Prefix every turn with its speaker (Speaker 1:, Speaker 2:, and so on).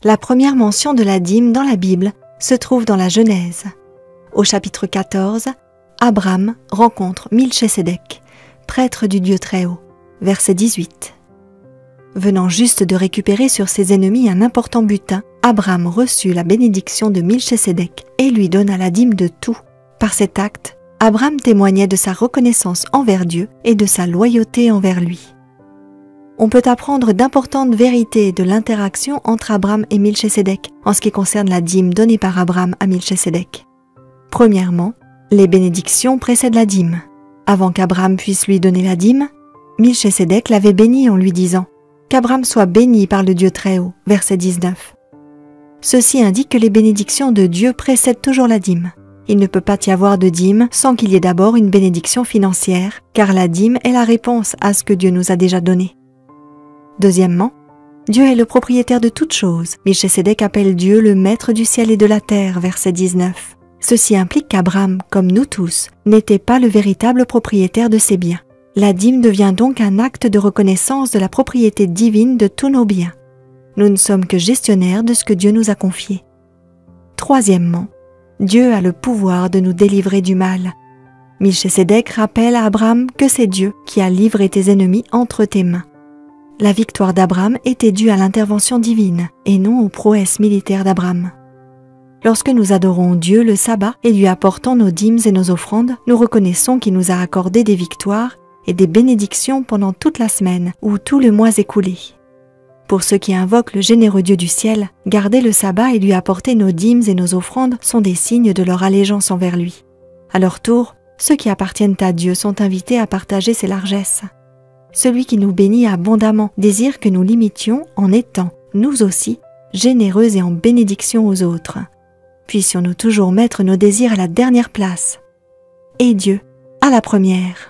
Speaker 1: La première mention de la dîme dans la Bible se trouve dans la Genèse. Au chapitre 14, Abraham rencontre Milchésédek, prêtre du Dieu Très-Haut, verset 18. Venant juste de récupérer sur ses ennemis un important butin, Abraham reçut la bénédiction de Milchésédek et lui donna la dîme de tout. Par cet acte, Abraham témoignait de sa reconnaissance envers Dieu et de sa loyauté envers lui. On peut apprendre d'importantes vérités de l'interaction entre Abraham et Milchésédek en ce qui concerne la dîme donnée par Abraham à Milchésédek. Premièrement, les bénédictions précèdent la dîme. Avant qu'Abraham puisse lui donner la dîme, Milchésédek l'avait béni en lui disant « Qu'Abraham soit béni par le Dieu Très-Haut » verset 19. Ceci indique que les bénédictions de Dieu précèdent toujours la dîme. Il ne peut pas y avoir de dîme sans qu'il y ait d'abord une bénédiction financière, car la dîme est la réponse à ce que Dieu nous a déjà donné. Deuxièmement, Dieu est le propriétaire de toutes choses. Milchésédek appelle Dieu le maître du ciel et de la terre, verset 19. Ceci implique qu'Abraham, comme nous tous, n'était pas le véritable propriétaire de ses biens. La dîme devient donc un acte de reconnaissance de la propriété divine de tous nos biens. Nous ne sommes que gestionnaires de ce que Dieu nous a confié. Troisièmement, Dieu a le pouvoir de nous délivrer du mal. Milchésédek rappelle à Abraham que c'est Dieu qui a livré tes ennemis entre tes mains. La victoire d'Abraham était due à l'intervention divine et non aux prouesses militaires d'Abraham. Lorsque nous adorons Dieu le sabbat et lui apportons nos dîmes et nos offrandes, nous reconnaissons qu'il nous a accordé des victoires et des bénédictions pendant toute la semaine ou tout le mois écoulé. Pour ceux qui invoquent le généreux Dieu du ciel, garder le sabbat et lui apporter nos dîmes et nos offrandes sont des signes de leur allégeance envers lui. À leur tour, ceux qui appartiennent à Dieu sont invités à partager ses largesses. Celui qui nous bénit abondamment désire que nous l'imitions en étant, nous aussi, généreux et en bénédiction aux autres. Puissions-nous toujours mettre nos désirs à la dernière place et Dieu à la première.